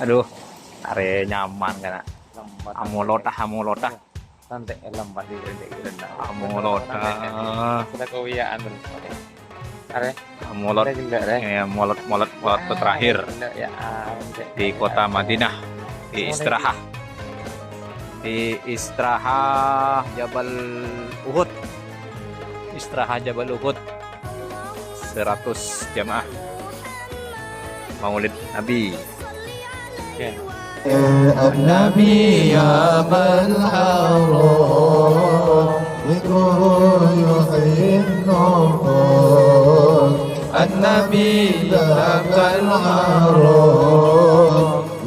Aduh, are nyaman kan. Lambat. Amulota. Santai lambat di rendah. Amulota. Sudah kewiyaan tuh. Are. Amulot. Ada juga deh. Molot terakhir Ya, di kota Madinah, di Istirahat Jabal Uhud. Istirahat Jabal Uhud. 100 jamaah Maulid Nabi. Oke. النبي يا من حرم ذكره يحيي النفوس النبي ذاك الحرم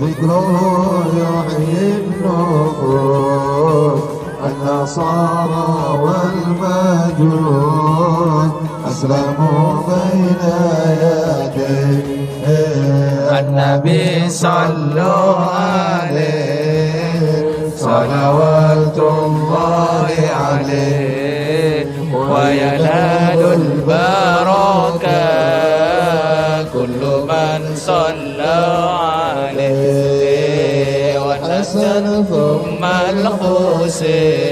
ذكره يحيي النفوس النصارى والمجوس أسلموا بين يديه النبي صلوا عليه صلوات الله عليه وينال البركة كل من صلى عليه والحسن ثم الحسين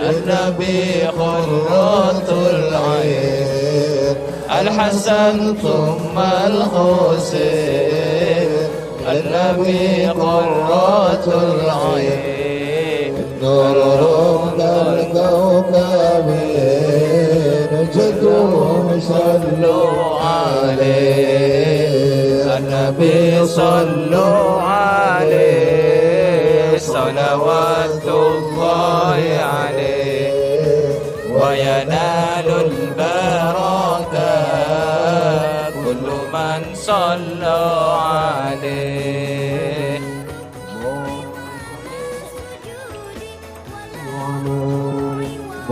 النبي قرة العين الحسن ثم الحسين النبي قرة العين نورهم كالكوكبين جدهم صلوا عليه النبي صلوا عليه صلوات الله عليه وينال البركة كل من صلى عليه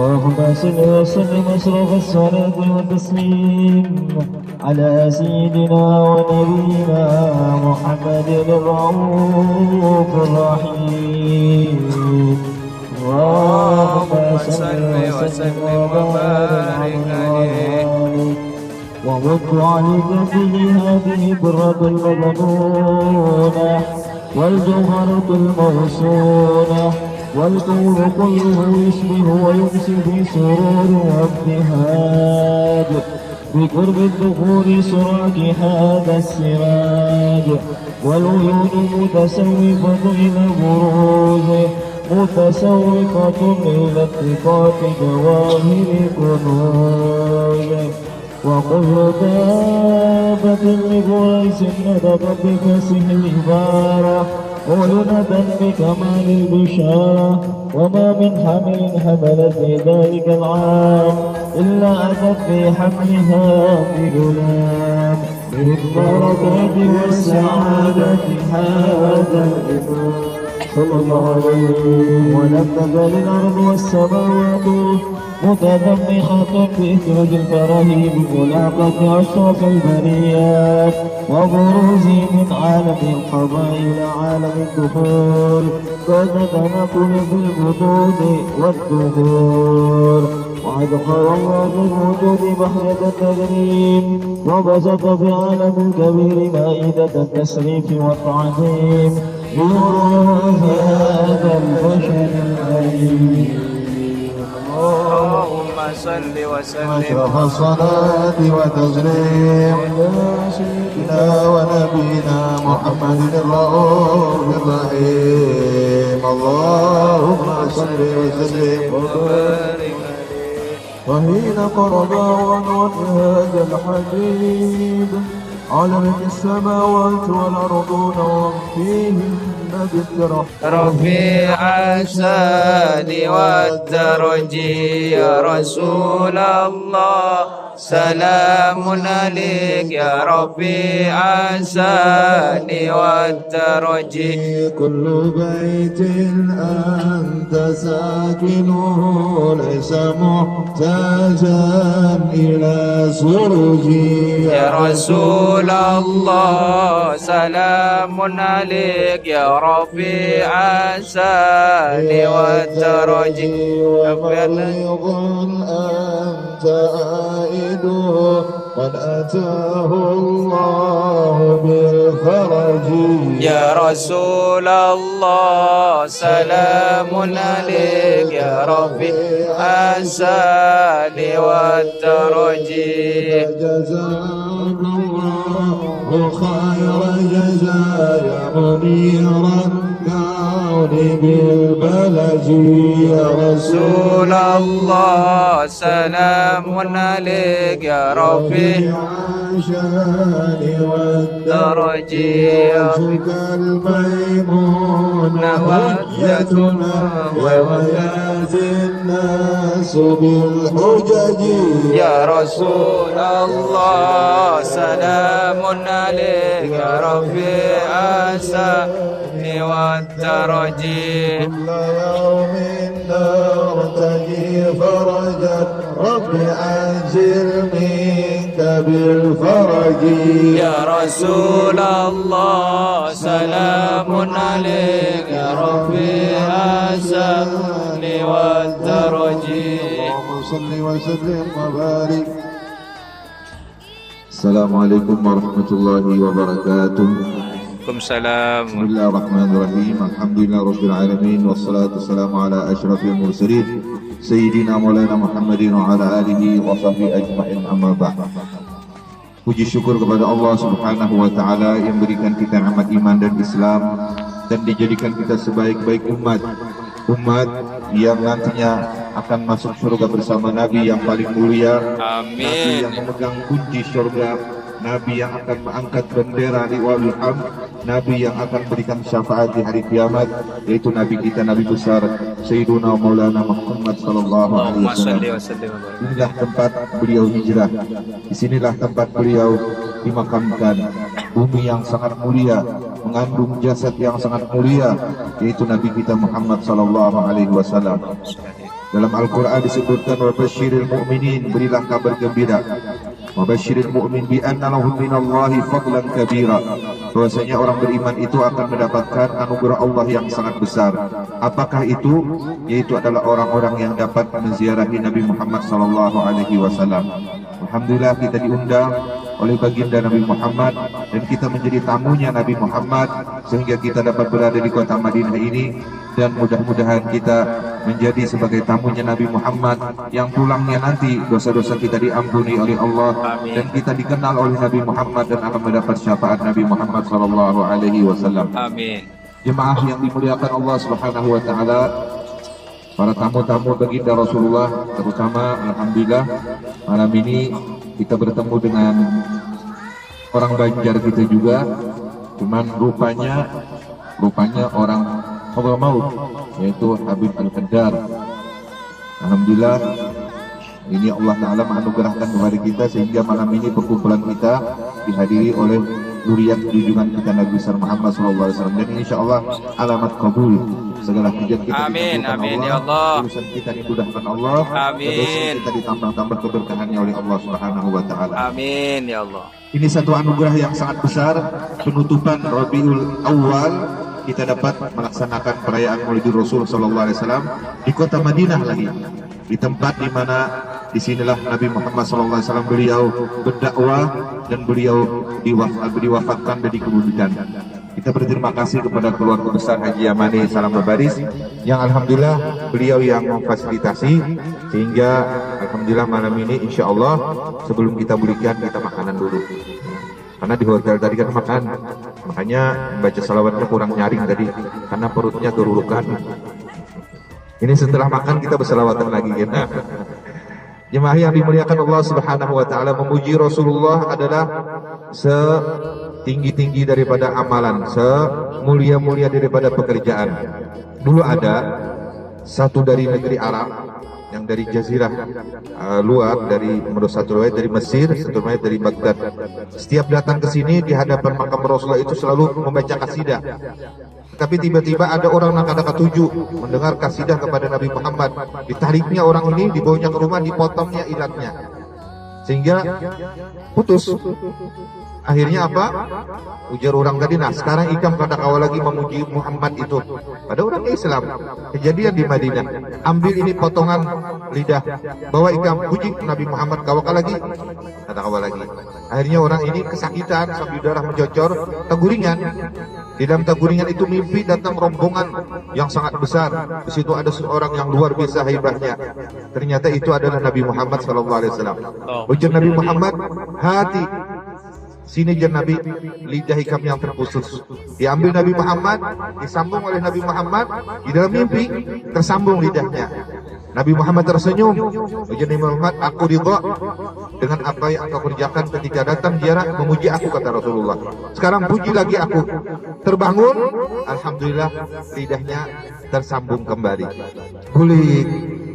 اللهم صل وسلم اشرف الصلاة والتسليم على سيدنا ونبينا محمد الرؤوف الرحيم اللهم صل وسلم وبارك عليه ومت عليك به هذه البرة المظنونة والجوهرة الموصونة والكون كله يشبه ويمسي بسرور وابتهاج بقرب الدخول سراج هذا السراج والعيون متسوفة إلى بروزه متسوقة إلى اتقاء جواهر كنوزه وكل دابة لبريس ندبت بكسه العبارة ولنة بكمال البشارة وما من حمل حملت في ذلك العام إلا أتت في حملها بغلام بالبركات والسعادة هذا الإمام صلى الله عليه ولم تزل الأرض والسماوات متدمخة بإخراج الفراهيم بملاقة أشرف البريات وبروز من عالم القضاء إلى عالم الدخول بعد تنقل في البطون والدخول وأدخل الله في الوجود بحرة التدريب وبسط في عالم الكبير مائدة التسريف والتعظيم ليرى هذا البشر الأليم اللهم صل وسلم أشرف الصلاة وتسليم على سيدنا ونبينا محمد الرؤوف الرحيم اللهم صل وسلم وبارك وحين قرب عنوان هذا الحديد علمت السماوات والأرضون ومن فيهن بالترحم رفيع الساد والدرج يا رسول الله سلام عليك يا رفيع الساد والدرج كل بيت أنت ساكنه ليس محتاجا إلى سرج يا رسول الله سلام عليك يا رفيع السان والدرج ومريض أنت عائد قد أتاه الله بالخير بالفرج يا رسول الله سلام عليك يا رفيع السال والترجي جزاك الله خير جزاء يا منير الكون بالبلج يا رسول الله سلام عليك يا رفيع الشان والدرج والدرج الميمون حجتنا وياتي الناس بالحجج يا رسول الله سلام عليك يا رفيع السن والترجي كل يوم نرتجي فرجا رب عجل منك بالفرج يا رسول الله سلام عليك يا رفيع السن والترجي اللهم صل وسلم وبارك. Assalamualaikum warahmatullahi wabarakatuh. Waalaikumsalam. Bismillahirrahmanirrahim. Alhamdulillah rabbil alamin wassalatu wassalamu ala asyrafil mursalin sayyidina maulana Muhammadin wa ala alihi wa sahbihi ajma'in, amma ba'd. Puji syukur kepada Allah Subhanahu wa taala yang berikan kita nikmat iman dan Islam dan dijadikan kita sebaik-baik umat yang nantinya akan masuk surga bersama Nabi yang paling mulia, Amin. Nabi yang memegang kunci surga, Nabi yang akan mengangkat bendera di Liwaul Hamd, Nabi yang akan berikan syafaat di hari kiamat, yaitu Nabi kita, Nabi besar Sayyiduna Maulana Muhammad sallallahu alaihi wasallam. Inilah tempat beliau hijrah, disinilah tempat beliau dimakamkan. Bumi yang sangat mulia mengandung jasad yang sangat mulia, yaitu Nabi kita Muhammad sallallahu alaihi wasallam. Dalam Al-Quran disebutkan, wa basyiril mu'minin, berilah kabar gembira, wa basyiril mu'min bi anna lahum minallahi fadlan kabira, bahwasanya orang beriman itu akan mendapatkan anugerah Allah yang sangat besar. Apakah itu? Yaitu adalah orang-orang yang dapat menziarahi Nabi Muhammad sallallahu alaihi wasallam. Alhamdulillah kita diundang oleh baginda Nabi Muhammad dan kita menjadi tamunya Nabi Muhammad sehingga kita dapat berada di kota Madinah ini, dan mudah-mudahan kita menjadi sebagai tamunya Nabi Muhammad yang pulangnya nanti dosa-dosa kita diampuni oleh Allah. Amin. Dan kita dikenal oleh Nabi Muhammad dan akan mendapat syafaat Nabi Muhammad sallallahu alaihi wasallam. Amin. Jemaah yang dimuliakan Allah Subhanahu wa taala, para tamu-tamu baginda Rasulullah, terutama alhamdulillah malam ini kita bertemu dengan orang Banjar kita juga, cuman rupanya orang Hadramaut, yaitu Habib Al-Qaddar. Alhamdulillah ini Allah Ta'ala menganugerahkan kepada kita sehingga malam ini perkumpulan kita dihadiri oleh zuriat junjungan kita Nabi besar Muhammad SAW, dan insya Allah alamat kabul segala hajat kita. Amin, amin ya Allah. Urusan kita dimudahkan Allah. Amin. Kita ditambah-tambah keberkahannya oleh Allah Subhanahu wa taala. Amin ya Allah. Ini satu anugerah yang sangat besar, penutupan Rabiul Awal kita dapat melaksanakan perayaan Maulidul Rasul sallallahu alaihi wasallam di kota Madinah lagi, di tempat di mana disinilah Nabi Muhammad sallallahu alaihi wasallam beliau berdakwah dan beliau diwafatkan dan dikebumikan. Kita berterima kasih kepada keluarga besar Haji Yamani Salam Babaris yang alhamdulillah beliau yang memfasilitasi sehingga alhamdulillah malam ini insya Allah sebelum kita berikan kita makanan dulu, karena di hotel tadi kan makan, makanya baca salawatnya kurang nyaring tadi karena perutnya kerurukan. Ini setelah makan kita bersalawatan lagi ya. Jemaah yang dimuliakan Allah Subhanahu wa taala, memuji Rasulullah adalah setinggi-tinggi daripada amalan, semulia-mulia daripada pekerjaan. Dulu ada satu dari negeri Arab yang dari jazirah luar, dari menurut satu riwayat dari Mesir, satu riwayat dari Baghdad. Setiap datang ke sini di hadapan makam Rasulullah itu selalu membaca kasidah. Tapi tiba-tiba ada orang nakal-nakal tujuh mendengar kasidah kepada Nabi Muhammad. Ditariknya orang ini, dibawanya ke rumah, dipotongnya ilatnya, sehingga putus. Akhirnya apa? Ujar orang tadi, nah sekarang ikam kata kawal lagi memuji Muhammad itu pada orang Islam. Kejadian di Madinah. Ambil ini potongan lidah, bawa ikam puji Nabi Muhammad, kawal lagi, kata kawal lagi. Akhirnya orang ini kesakitan sambil darah mencocor, teguringan. Di dalam teguringan itu mimpi datang rombongan yang sangat besar. Di situ ada seorang yang luar biasa hebatnya. Ternyata itu adalah Nabi Muhammad SAW. Ujar Nabi Muhammad, hati. Sini jar Nabi, lidah hikam yang terkhusus. Diambil Nabi Muhammad, disambung oleh Nabi Muhammad. Di dalam mimpi tersambung lidahnya. Nabi Muhammad tersenyum. Ujar Nabi Muhammad, aku ridha dengan apa yang engkau kerjakan ketika datang ziarah memuji aku, kata Rasulullah. Sekarang puji lagi aku. Terbangun, alhamdulillah lidahnya tersambung kembali. Balik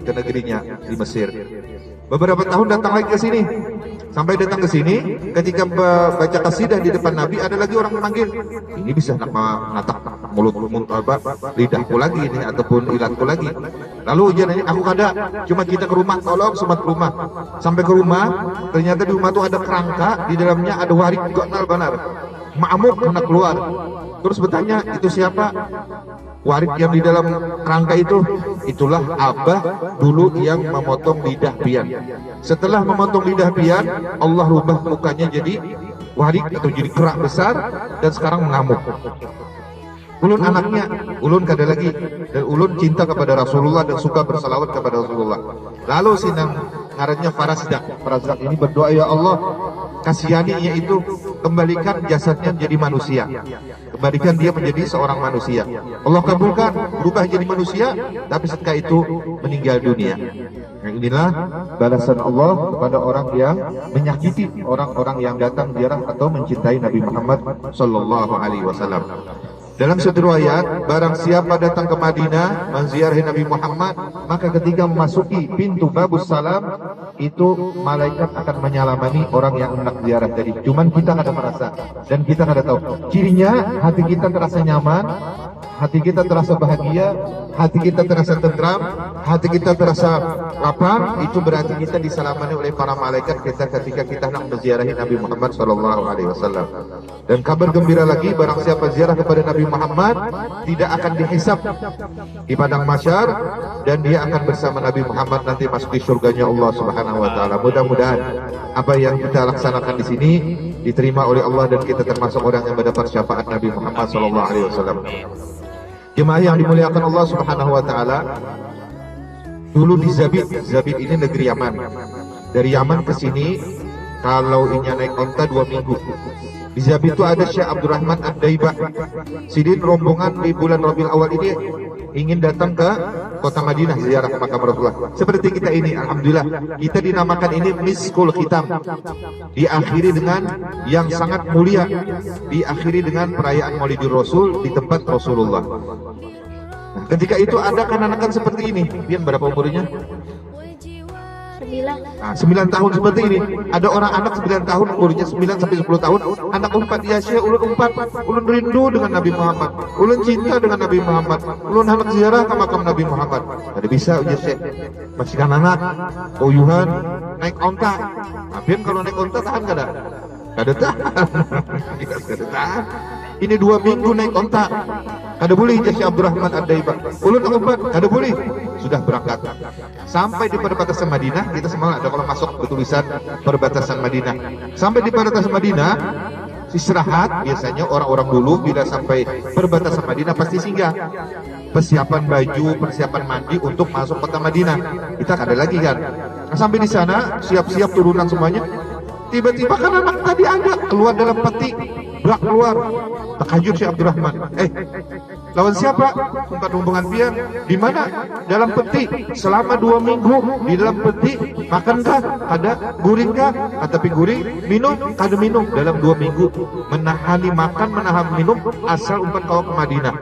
ke negerinya di Mesir. Beberapa tahun datang lagi ke sini. Sampai datang ke sini, ketika baca kasidah di depan Nabi, ada lagi orang memanggil. Ini bisa natak mulut lidahku lagi ini ataupun ilatku lagi. Lalu ujian ini, aku kada, cuma kita ke rumah, tolong sobat ke rumah. Sampai ke rumah, ternyata di rumah itu ada kerangka, di dalamnya ada warik gonal banar. Ma'amuk hendak keluar. Terus bertanya, itu siapa? Warik yang di dalam kerangka itu, itulah Abah dulu yang memotong lidah pian. Setelah memotong lidah pian, Allah rubah mukanya jadi warik atau jadi kerak besar dan sekarang mengamuk. Ulun anaknya, ulun kada lagi, dan ulun cinta kepada Rasulullah dan suka bersalawat kepada Rasulullah. Lalu sinang ngarannya Farasdak. Farasdak ini berdoa, ya Allah, kasihaninya itu kembalikan jasadnya menjadi manusia, kembalikan dia menjadi seorang manusia. Allah kabulkan, berubah jadi manusia, tapi setelah itu meninggal dunia. Yang inilah balasan Allah kepada orang yang menyakiti orang-orang yang datang ziarah atau mencintai Nabi Muhammad sallallahu alaihi wasallam. Dalam satu riwayat, barang siapa datang ke Madinah menziarahi Nabi Muhammad, maka ketika memasuki pintu Babus Salam, itu malaikat akan menyalamani orang yang hendak ziarah tadi. Cuman kita kada merasa dan kita kada tahu. Cirinya hati kita terasa nyaman, hati kita terasa bahagia, hati kita terasa tentram, hati kita terasa lapar. Itu berarti kita disalamani oleh para malaikat kita ketika kita hendak menziarahi Nabi Muhammad SAW. Dan kabar gembira lagi, barang siapa ziarah kepada Nabi Muhammad tidak akan dihisab di padang mahsyar dan dia akan bersama Nabi Muhammad nanti masuk di surganya Allah Subhanahu wa taala. Mudah-mudahan apa yang kita laksanakan di sini diterima oleh Allah dan kita termasuk orang yang mendapat syafaat Nabi Muhammad sallallahu alaihi wasallam. Jemaah yang dimuliakan Allah Subhanahu wa taala, dulu di Zabid ini negeri Yaman. Dari Yaman ke sini kalau ini naik onta 2 minggu. Di Zabid itu ada Syekh Abdurrahman Ad-Daibah. Sidin rombongan di bulan Rabiul Awal ini ingin datang ke kota Madinah ziarah ke makam Rasulullah. Seperti kita ini, alhamdulillah, kita dinamakan ini Miskul Khitam. Diakhiri dengan yang sangat mulia, diakhiri dengan perayaan Maulidur Rasul di tempat Rasulullah. Nah, ketika itu ada kanak-kanak seperti ini. Pian berapa umurnya? 9 tahun seperti ini. Ada orang anak 9 tahun, umurnya 9 sampai 10 tahun. Anak 4, ya Syekh, ulun 4. Ulun rindu dengan Nabi Muhammad. Ulun cinta dengan Nabi Muhammad. Ulun hendak ziarah ke makam Nabi Muhammad. Ada bisa ujar Syekh. Masih kan anak, uyuhan, naik onta. Tapi kalau naik onta tahan kada? Kada tahan. Kada tahan. Ini 2 minggu naik onta. Kada boleh Syekh Abdurrahman Ad-Daibah. Ulun obat, kada boleh. Sudah berangkat. Sampai di perbatasan Madinah, kita semua ada kalau masuk bertulisan perbatasan Madinah. Sampai di perbatasan Madinah, istirahat biasanya orang-orang dulu bila sampai perbatasan Madinah pasti singgah. Persiapan baju, persiapan mandi untuk masuk kota Madinah. Kita ada lagi kan. Nah, sampai di sana siap-siap turunan semuanya. Tiba-tiba kan anak tadi ada keluar dalam peti, berak keluar. Takajud Syekh Abdurrahman. Lawan siapa? Tempat rombongan pian. Di mana? Dalam peti. Selama 2 minggu di dalam peti. Makankah? Kada. Guringkah? Tapi guring. Minum? Kada minum. Dalam 2 minggu menahani makan, menahan minum asal umpat kau ke Madinah.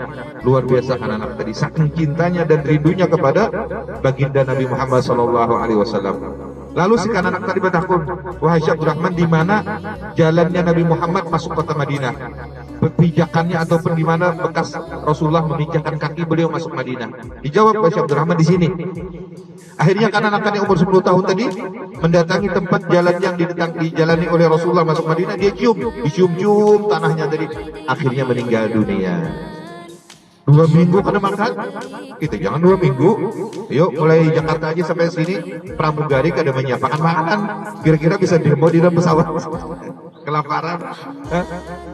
Luar biasa kan anak tadi. Saking cintanya dan rindunya kepada baginda Nabi Muhammad SAW. Lalu si kanak tadi bertakun, wahai Syekh Abdurrahman, di mana jalannya Nabi Muhammad masuk kota Madinah? Pijakannya ataupun di mana bekas Rasulullah memijakkan kaki beliau masuk Madinah? Dijawab oleh Syekh Abdurrahman di sini. Akhirnya kanak-kanak yang umur 10 tahun tadi mendatangi tempat jalan yang dijalani oleh Rasulullah masuk Madinah. Dia dicium-cium tanahnya tadi. Akhirnya meninggal dunia. 2 minggu kada makan, kita jangan 2 minggu. Yuk mulai Jakarta aja sampai sini pramugari kada menyiapkan makanan. Kira-kira bisa demo di dalam pesawat. kelaparan.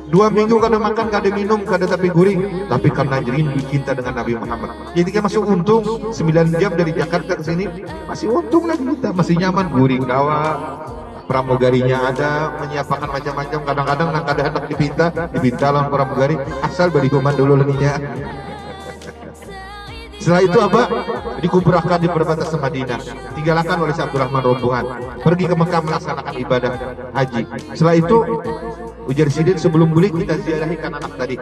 2 minggu kada makan, kada minum, kada tapi guring, tapi karena rindu cinta dengan Nabi Muhammad. Jadi kita masuk untung 9 jam dari Jakarta ke sini, masih untung lagi kita, masih nyaman, guring dawa, pramugarinya ada, menyiapkan macam-macam, kadang-kadang nak kada hendak dipinta lawan pramugari, asal beri kuman dulu leninya. Setelah itu apa? Dikuburkan di perbatasan Madinah, tinggalkan oleh Abdurrahman rombongan, pergi ke Mekah melaksanakan ibadah haji. Setelah itu ujar Sidin, sebelum balik kita ziarahi kan anak tadi.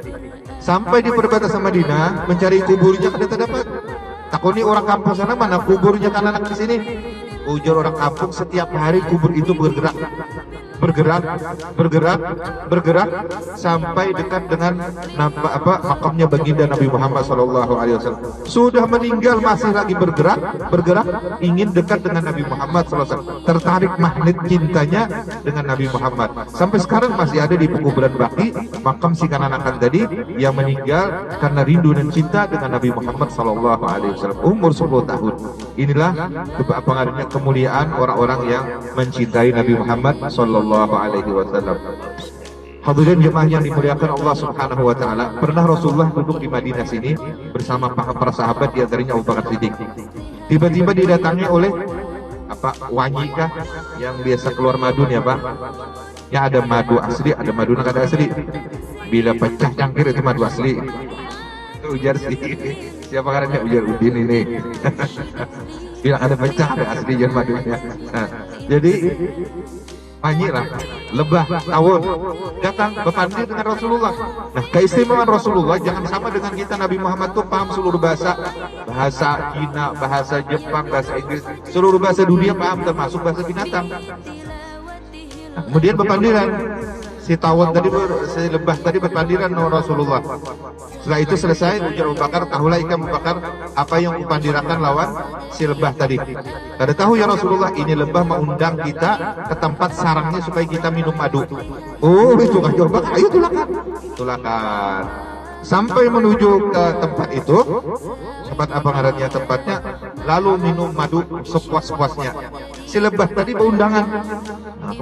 Sampai di perbatasan Madinah mencari kuburnya kada terdapat. Takuni orang kampung sana, mana kuburnya kan anak di sini? Ujar orang kampung, setiap hari kubur itu bergerak sampai dekat dengan makamnya baginda Nabi Muhammad SAW. Sudah meninggal masih lagi bergerak, ingin dekat dengan Nabi Muhammad SAW. Tertarik magnet cintanya dengan Nabi Muhammad. Sampai sekarang masih ada di kuburan Baqi makam si kananakan tadi yang meninggal karena rindu dan cinta dengan Nabi Muhammad SAW. Umur 10 tahun. Inilah pengaruhnya kemuliaan orang-orang yang mencintai Nabi Muhammad SAW. Hadirin jemaah yang dimuliakan Allah Subhanahu wa taala, pernah Rasulullah duduk di Madinah sini bersama para sahabat, di antaranya Abu Bakar Siddiq. Tiba-tiba didatangi oleh wangi kah yang biasa keluar madu ya Pak? Ya, ada madu asli, ada madu yang kada asli. Bila pecah cangkir itu madu asli. Ujar sih. Siapa karena ujar Udin ini? Bila ada pecah ada asli jan madunya. Nah, jadi Panyilah, lebah, tawon datang berpandai dengan Rasulullah. Nah, keistimewaan Rasulullah jangan sama dengan kita. Nabi Muhammad tuh paham seluruh bahasa Cina, bahasa Jepang, bahasa Inggris, seluruh bahasa dunia paham, termasuk bahasa binatang. Nah, kemudian berpandiran si tawon tadi, si lebah tadi berpandiran dengan Rasulullah. Setelah itu selesai, ujar Abu Bakar, tahulah ikan Abu Bakar apa yang kupandirakan lawan si lebah tadi. Kada tahu ya Rasulullah, ini lebah mengundang kita ke tempat sarangnya supaya kita minum madu. Oh, itu kan Abu Bakar, ayo tulakan. Sampai menuju ke tempat itu, tempat apa ngarannya tempatnya, lalu minum madu sepuas-puasnya. Si lebah tadi berundangan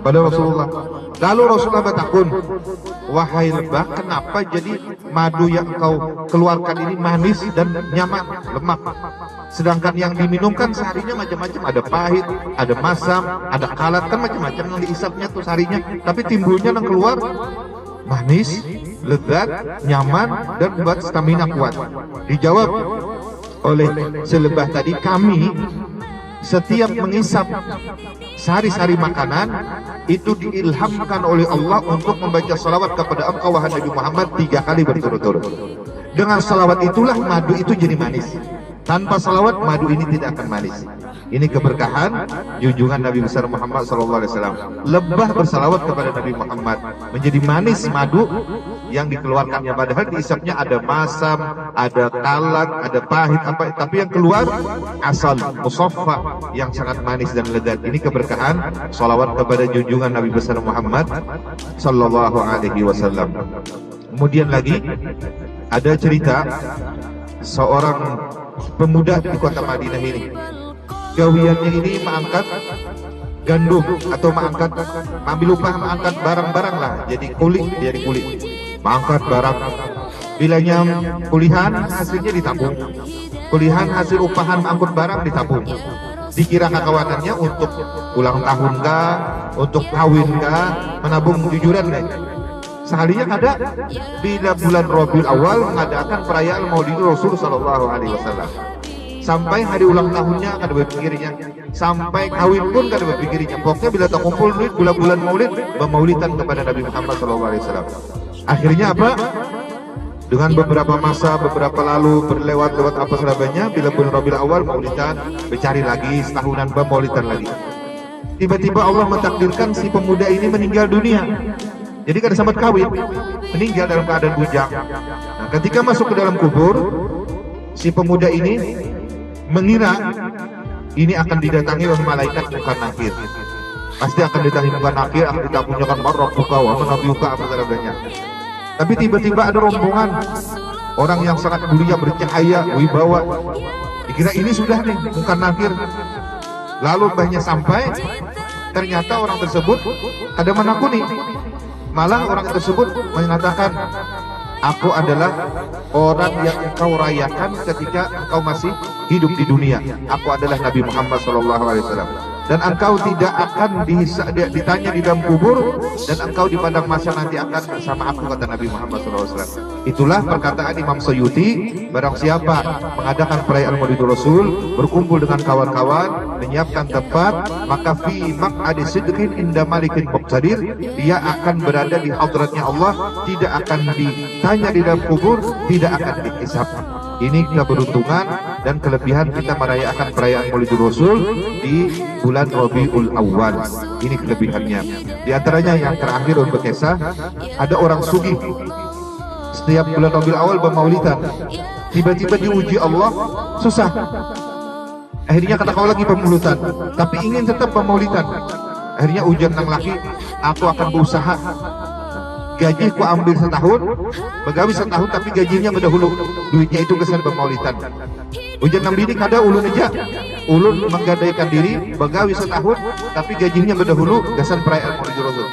kepada Rasulullah. Lalu Rasulullah bertakun, wahai lebah, kenapa jadi madu yang kau keluarkan ini manis dan nyaman, lemak, sedangkan yang diminumkan seharinya macam-macam, ada pahit, ada masam, ada kalat, kan macam-macam yang diisapnya tuh seharinya, tapi timbulnya yang keluar manis, lezat, nyaman, dan buat stamina kuat. Dijawab oleh selebah tadi, kami setiap mengisap sari-sari makanan itu diilhamkan oleh Allah untuk membaca salawat kepada engkau wahai Nabi Muhammad 3 kali berturut-turut. Dengan salawat itulah madu itu jadi manis. Tanpa salawat madu ini tidak akan manis. Ini keberkahan junjungan Nabi besar Muhammad SAW. Lebah bersalawat kepada Nabi Muhammad menjadi manis madu yang dikeluarkannya, padahal diisapnya ada masam, ada kalat, ada pahit, tapi yang keluar asal musaffa yang sangat manis dan lezat. Ini keberkahan salawat kepada junjungan Nabi besar Muhammad SAW. Kemudian lagi ada cerita seorang pemuda di kota Madinah ini. Gawiannya ini mengangkat gandum atau mengambil upah, mengangkat barang-barang lah, jadi kulit, mengangkat barang. Bilanya kulihan hasilnya ditabung, kulihan hasil upahan mengangkut barang ditabung. Dikira kawanannya untuk ulang tahun kah, untuk kawin kah, menabung jujuran deh. Seharinya ada bila bulan Rabiul Awal mengadakan perayaan Maulid Rasul Sallallahu Alaihi Wasallam. Sampai hari ulang tahunnya kada berpikirnya, sampai kawin pun kada berpikirnya. Pokoknya bila tak kumpul duit bulan-bulan Maulid, bermaulidan kepada Nabi Muhammad Sallallahu Alaihi Wasallam. Akhirnya apa? Dengan beberapa masa, beberapa lalu berlewat-lewat apa sebagainya, bila bulan Rabiul Awal maulidan, bercari lagi setahunan bermaulidan lagi. Tiba-tiba Allah mentakdirkan si pemuda ini meninggal dunia. Jadi kada sempat kawin, meninggal dalam keadaan bujang. Nah, ketika masuk ke dalam kubur, si pemuda ini mengira ini akan didatangi oleh malaikat Munkar Nakir. Pasti akan didatangi Munkar Nakir, akan ditabunyakan marok buka, menabiuka apa sebagainya. Tapi tiba-tiba ada rombongan orang yang sangat mulia, bercahaya, wibawa. Dikira ini sudah nih Munkar Nakir. Lalu banyak sampai, ternyata orang tersebut ada menakuni. Malah orang tersebut mengatakan, aku adalah orang yang engkau rayakan ketika engkau masih hidup di dunia. Aku adalah Nabi Muhammad SAW. Dan engkau tidak akan ditanya di dalam kubur, dan engkau di padang mahsyar nanti akan bersama aku, kata Nabi Muhammad SAW. Itulah perkataan Imam Suyuti, barang siapa mengadakan perayaan Maulidul Rasul, berkumpul dengan kawan-kawan, menyiapkan tempat, maka fi maq'adi sidqin inda malikin muqtadir, dia akan berada di hadratnya Allah, tidak akan ditanya di dalam kubur, tidak akan dihisab. Ini keberuntungan dan kelebihan kita merayakan perayaan Maulidul Rasul di bulan Rabiul Awal. Ini kelebihannya. Di antaranya yang terakhir untuk kisah, ada orang sugih setiap bulan Rabiul Awal bermaulidan. Tiba-tiba diuji Allah, susah. Akhirnya kata kau lagi pemulutan, tapi ingin tetap pemaulidan. Akhirnya ujian nang laki, aku akan berusaha. Gaji ku ambil setahun, begawi setahun, tapi gajinya berdahulu. Duitnya itu kesan pemaulidan. Ujian nang bini kada ulun aja, ulun menggadaikan diri, begawi setahun, tapi gajinya berdahulu, kesan perayaan Maulidul Rasul.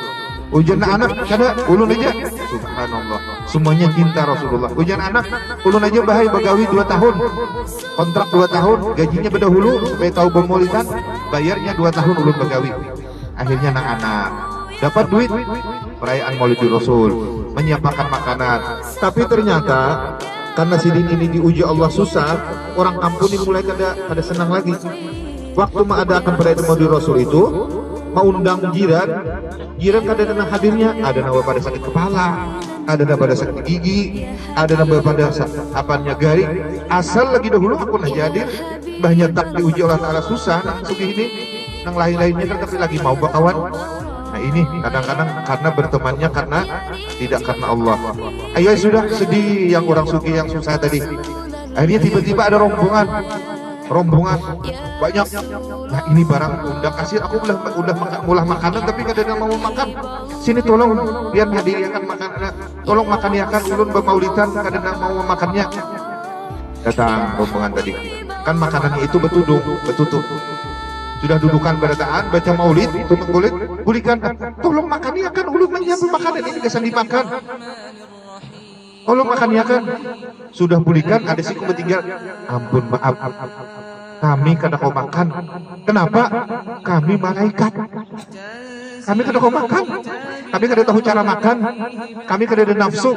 Ujian anak kada ulun aja, subhanallah, semuanya cinta Rasulullah. Ujian anak ulun aja bahaya begawi 2 tahun, kontrak 2 tahun, gajinya berdahulu supaya tahu pemaulidan, bayarnya 2 tahun ulun begawi. Akhirnya anak dapat duit perayaan Maulidul Rasul, menyiapkan makanan. Tapi ternyata karena sidin ini diuji Allah susah, orang kampung ini mulai kada senang lagi. Waktu mengadakan perayaan Maulidul Rasul itu, mau undang jiran kada ada hadirnya. Ada nama pada sakit kepala, ada nama pada sakit gigi, ada nama pada apanya garing. Asal lagi dahulu aku nah hadir, banyak tak diuji Allah Ta'ala susah, nang sugih ini, nang lain-lainnya kan tapi lagi mau bakawan. Nah ini kadang-kadang karena bertemannya karena tidak karena Allah. Ayo sudah sedih yang orang sugih yang susah tadi. Akhirnya tiba-tiba ada rombongan banyak. Nah ini barang undang kasih, aku udah mulah makanan tapi kadang yang mau makan. Sini tolong biar hadiahkan makanan, tolong makaniakan ulun bermaulidan kadang yang mau makannya. Datang rombongan tadi. Kan makanannya itu betutup. Sudah dudukan berataan, baca maulid, tutup kulit, bulikan, tolong makaniakan ulun menyiapkan makanan ini kesan dimakan. Tolong makaniakan. Sudah bulikan, ada si bertinggal, ampun maaf, kami kada kau makan. Kenapa? Kami malaikat. Kami kada kau makan. Kami kada tahu cara makan. Kami kada ada nafsu.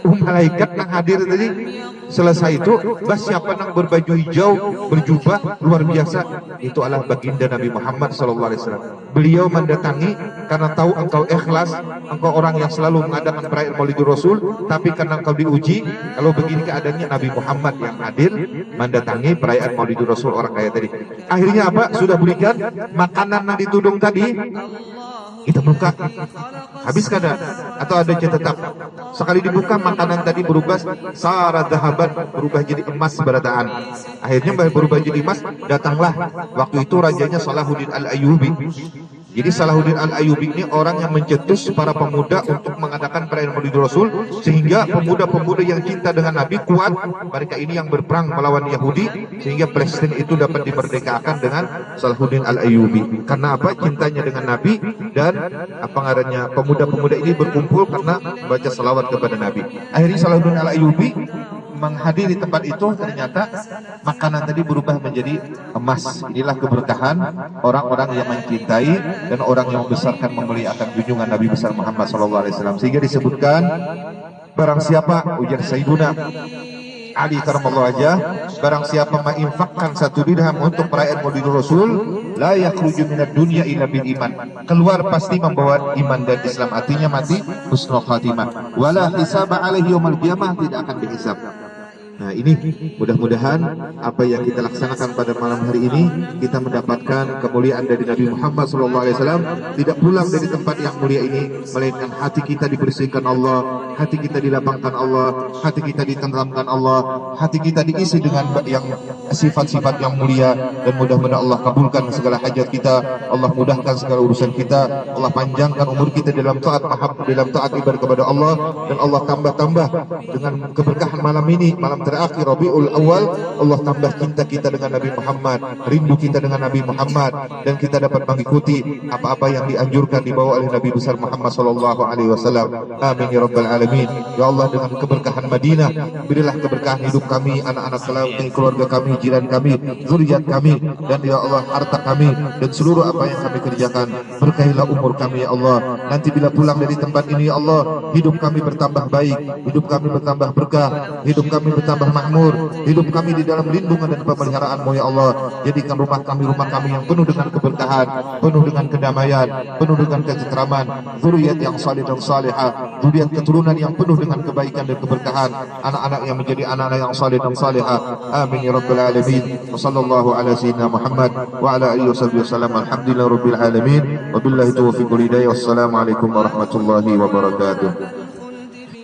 Malaikat yang hadir tadi. Selesai itu, siapa yang berbaju hijau, berjubah luar biasa, itu adalah baginda Nabi Muhammad SAW. Beliau mendatangi karena tahu engkau ikhlas, engkau orang yang selalu mengadakan perayaan Maulidul Rasul, tapi karena engkau diuji, kalau begini keadaannya Nabi Muhammad yang hadir mendatangi perayaan Maulidul Rasul orang kaya tadi. Akhirnya apa? Sudah berikan makanan yang ditudung tadi, kita buka, habis kada atau ada tetap sekali dibuka makanan tadi berubah sara dahaban, berubah jadi emas berataan. Akhirnya berubah jadi emas. Datanglah waktu itu rajanya Salahuddin Al-Ayyubi. Jadi Salahuddin Al-Ayyubi ini orang yang mencetus para pemuda untuk mengadakan perayaan Maulidul Rasul, sehingga pemuda-pemuda yang cinta dengan Nabi kuat. Mereka ini yang berperang melawan Yahudi, sehingga Palestina itu dapat dimerdekakan dengan Salahuddin Al-Ayyubi. Karena apa? Cintanya dengan Nabi, dan apa ngarannya pemuda-pemuda ini berkumpul karena baca salawat kepada Nabi. Akhirnya Salahuddin Al-Ayyubi menghadiri tempat itu, ternyata makanan tadi berubah menjadi emas. Inilah keberkahan orang-orang yang mencintai dan orang yang membesarkan memuliakan junjungan Nabi besar Muhammad SAW. Sehingga disebutkan, barang siapa, ujar Sayyiduna Ali karamallahu wajhah, barang siapa menginfakkan 1 dirham untuk perayaan Maulidul Rasul, la yakhruju minad dunya illa bil iman, keluar pasti membawa iman dan Islam, artinya mati husnul khatimah. Wala hisaba alaihi yaumil qiyamah, tidak akan dihisab. Nah ini mudah-mudahan apa yang kita laksanakan pada malam hari ini, kita mendapatkan kemuliaan dari Nabi Muhammad SAW. Tidak pulang dari tempat yang mulia ini, melainkan hati kita dibersihkan Allah, hati kita dilapangkan Allah, hati kita ditentramkan Allah, hati kita diisi dengan yang sifat-sifat yang mulia. Dan mudah-mudahan Allah kabulkan segala hajat kita, Allah mudahkan segala urusan kita, Allah panjangkan umur kita dalam taat ibadah kepada Allah, dan Allah tambah-tambah dengan keberkahan malam ini, malam terakhir Rabiul Awal, Allah tambah cinta kita dengan Nabi Muhammad, rindu kita dengan Nabi Muhammad, dan kita dapat mengikuti apa-apa yang dianjurkan dibawa oleh Nabi besar Muhammad sallallahu alaihi wasallam. Amin ya rabbal alamin. Ya Allah, dengan keberkahan Madinah, berilah keberkahan hidup kami, anak-anak keluarga kami, jiran kami, zuriat kami, dan ya Allah harta kami dan seluruh apa yang kami kerjakan. Berkahilah umur kami ya Allah. Nanti bila pulang dari tempat ini ya Allah, hidup kami bertambah baik, hidup kami bertambah berkah, hidup kami bertambah makmur, hidup kami di dalam lindungan dan pemeliharaan-Mu ya Allah. Jadikan rumah kami yang penuh dengan keberkahan, penuh dengan kedamaian, penuh dengan ketentraman, zuriat yang salih dan salihah, zuriat keturunan yang penuh dengan kebaikan dan keberkahan, anak-anak yang menjadi anak-anak yang salih dan salihah. Amin ya rabbal alamin. Wa sallallahu ala sayyidina Muhammad wa ala alihi wasallam. Alhamdulillah rabbil alamin. Wabillahi taufiq wal hidayah. Wassalamu alaikum warahmatullahi wabarakatuh.